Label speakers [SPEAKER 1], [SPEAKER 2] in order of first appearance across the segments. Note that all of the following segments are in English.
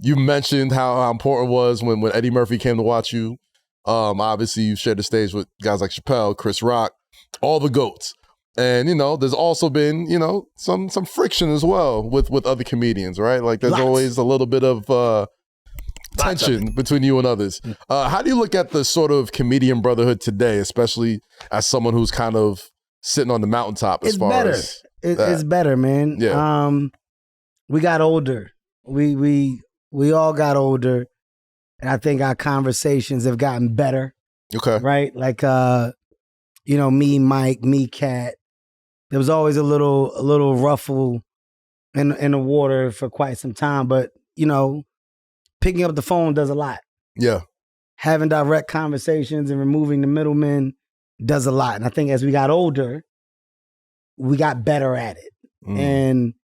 [SPEAKER 1] You mentioned how important it was when Eddie Murphy came to watch you. Obviously, you shared the stage with guys like Chappelle, Chris Rock, all the GOATs. And, there's also been, some friction as well with other comedians, right? Like there's always a little bit of tension between you and others. How do you look at the sort of comedian brotherhood today, especially as someone who's kind of sitting on the mountaintop as far as
[SPEAKER 2] it's better, man.
[SPEAKER 1] Yeah.
[SPEAKER 2] We got older. We all got older. And I think our conversations have gotten better.
[SPEAKER 1] Okay.
[SPEAKER 2] Right? Like me, Mike, me, Katt. There was always a little ruffle in the water for quite some time, but picking up the phone does a lot.
[SPEAKER 1] Yeah.
[SPEAKER 2] Having direct conversations and removing the middlemen does a lot. And I think as we got older, we got better at it. And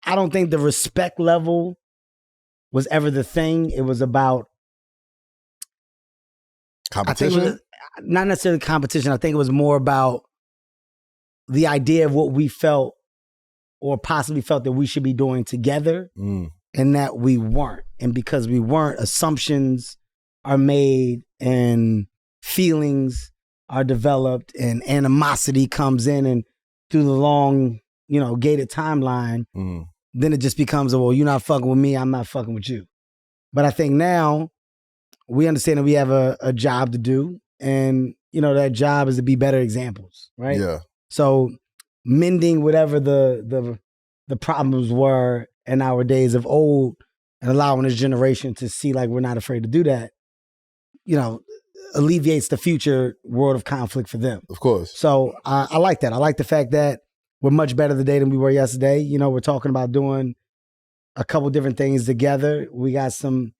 [SPEAKER 2] I don't think the respect level was ever the thing. It was about
[SPEAKER 1] competition.
[SPEAKER 2] Not necessarily competition. I think it was more about the idea of what we felt or possibly felt that we should be doing together and that we weren't. And because we weren't, assumptions are made and feelings are developed and animosity comes in, and through the long, gated timeline, then it just becomes, well, you're not fucking with me, I'm not fucking with you. But I think now we understand that we have a job to do, and that job is to be better examples, right?
[SPEAKER 1] Yeah.
[SPEAKER 2] So mending whatever the problems were in our days of old and allowing this generation to see like we're not afraid to do that, alleviates the future world of conflict for them.
[SPEAKER 1] Of course.
[SPEAKER 2] So I like that. I like the fact that we're much better today than we were yesterday. We're talking about doing a couple different things together. We got some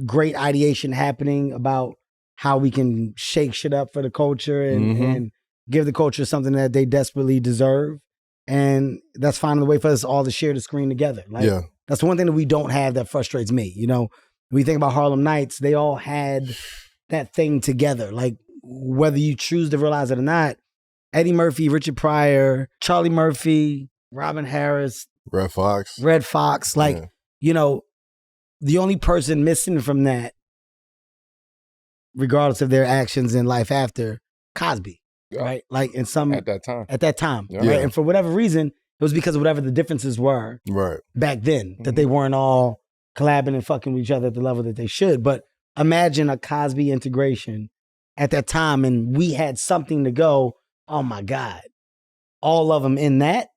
[SPEAKER 2] great ideation happening about how we can shake shit up for the culture and give the culture something that they desperately deserve. And that's finding a way for us all to share the screen together. That's the one thing that we don't have that frustrates me. When you think about Harlem Nights, they all had that thing together. Like, whether you choose to realize it or not, Eddie Murphy, Richard Pryor, Charlie Murphy, Robin Harris,
[SPEAKER 1] Red Fox.
[SPEAKER 2] The only person missing from that, regardless of their actions in life after, Cosby, right? Like at that time,
[SPEAKER 1] Yeah.
[SPEAKER 2] right? And for whatever reason, it was because of whatever the differences were back then, that they weren't all collabing and fucking with each other at the level that they should. But imagine a Cosby integration at that time, and we had something to go, oh my God, all of them in that.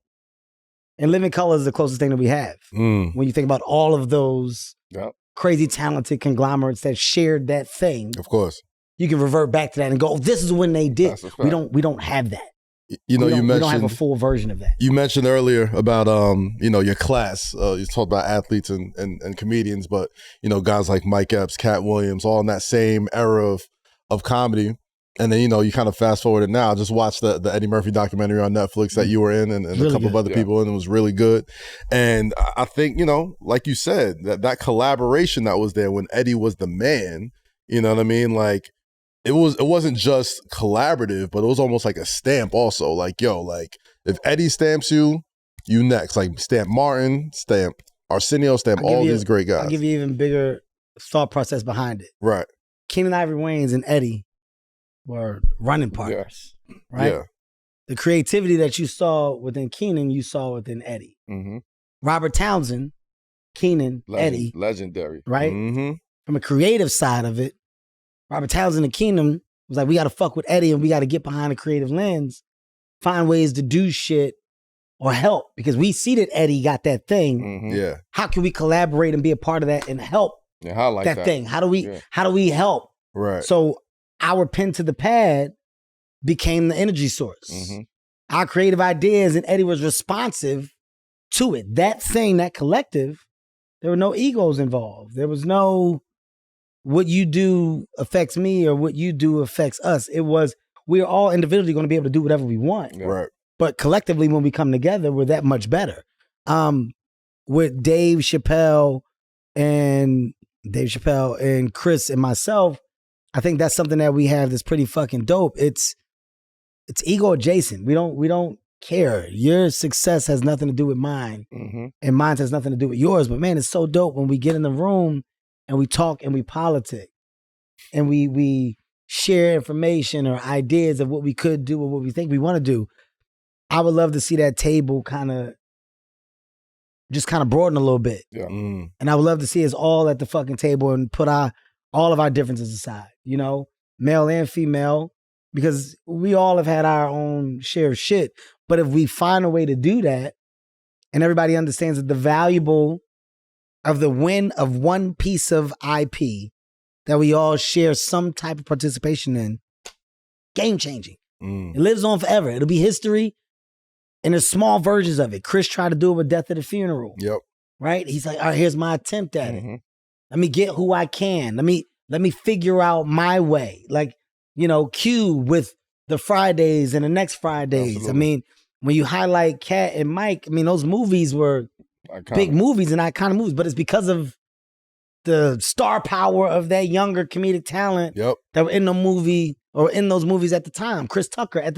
[SPEAKER 2] And Living Color is the closest thing that we have. When you think about all of those crazy talented conglomerates that shared that thing.
[SPEAKER 1] Of course.
[SPEAKER 2] You can revert back to that and go, oh, this is when they did. We don't have that.
[SPEAKER 1] You mentioned,
[SPEAKER 2] we don't have a full version of that.
[SPEAKER 1] You mentioned earlier about your class. You talked about athletes and comedians, but guys like Mike Epps, Katt Williams, all in that same era of comedy. And then you kind of fast forward it now. Just watch the Eddie Murphy documentary on Netflix that you were in, and really a couple of other people, and it was really good. And I think like you said, that collaboration that was there when Eddie was the man. You know what I mean? Like it wasn't just collaborative, but it was almost like a stamp also. Like, if Eddie stamps you, you next. Like, stamp Martin, stamp Arsenio, stamp all these great guys.
[SPEAKER 2] I'll give you even bigger thought process behind it.
[SPEAKER 1] Right.
[SPEAKER 2] Keenan Ivory Wayans and Eddie were running partners, right?
[SPEAKER 1] Yeah.
[SPEAKER 2] The creativity that you saw within Keenan, you saw within Eddie. Robert Townsend, Keenan, Eddie.
[SPEAKER 1] Legendary.
[SPEAKER 2] Right? From a creative side of it, Robert Townsend and Keenan was like, we got to fuck with Eddie and we got to get behind a creative lens, find ways to do shit or help, because we see that Eddie got that thing.
[SPEAKER 1] Yeah.
[SPEAKER 2] How can we collaborate and be a part of that and help that thing? How do we help?
[SPEAKER 1] Right.
[SPEAKER 2] So our pen to the pad became the energy source. Our creative ideas, and Eddie was responsive to it. That thing, that collective, there were no egos involved. There was no what you do affects me or what you do affects us. It was, we're all individually going to be able to do whatever we want.
[SPEAKER 1] Right.
[SPEAKER 2] But collectively, when we come together, we're that much better. With Dave Chappelle and Chris and myself, I think that's something that we have that's pretty fucking dope. It's ego adjacent. We don't care. Your success has nothing to do with mine, and mine has nothing to do with yours. But man, it's so dope when we get in the room and we talk and we politic and we share information or ideas of what we could do or what we think we want to do. I would love to see that table kind of broaden a little bit.
[SPEAKER 3] Yeah.
[SPEAKER 2] And I would love to see us all at the fucking table and put all of our differences aside, you know, male and female, because we all have had our own share of shit. But if we find a way to do that and everybody understands that the valuable of the win of one piece of IP that we all share some type of participation in, game changing. It lives on forever. It'll be history. And there's small versions of it. Chris tried to do it with Death at the Funeral.
[SPEAKER 1] Yep.
[SPEAKER 2] Right? He's like, all right, here's my attempt at it. Let me get who I can. Let me figure out my way. Like, you know, Q with the Fridays and the next Fridays.
[SPEAKER 1] Absolutely.
[SPEAKER 2] I mean, when you highlight Katt and Mike, I mean, those movies were big movies and iconic movies, but it's because of the star power of that younger comedic talent that were in the movie or in those movies at the time. Chris Tucker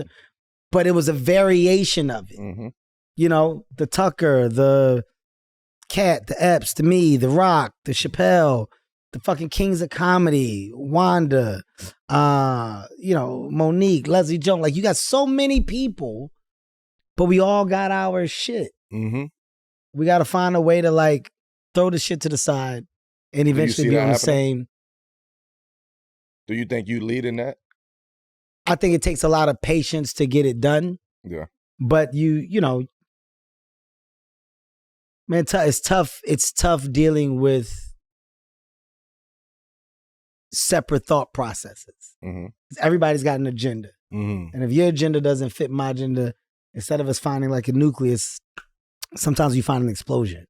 [SPEAKER 2] but it was a variation of it. You know, the Tucker, the Katt, the Epps, the Me, the Rock, the Chappelle, the fucking Kings of Comedy, Wanda, you know, Monique, Leslie Jones. Like, you got so many people, but we all got our shit. We got to find a way to, like, throw the shit to the side and eventually be on the same.
[SPEAKER 3] Do you think you lead in that?
[SPEAKER 2] I think it takes a lot of patience to get it done.
[SPEAKER 3] Yeah.
[SPEAKER 2] But you know, man, it's tough. It's tough dealing with separate thought processes. Everybody's got an agenda. And if your agenda doesn't fit my agenda, instead of us finding like a nucleus, sometimes we find an explosion.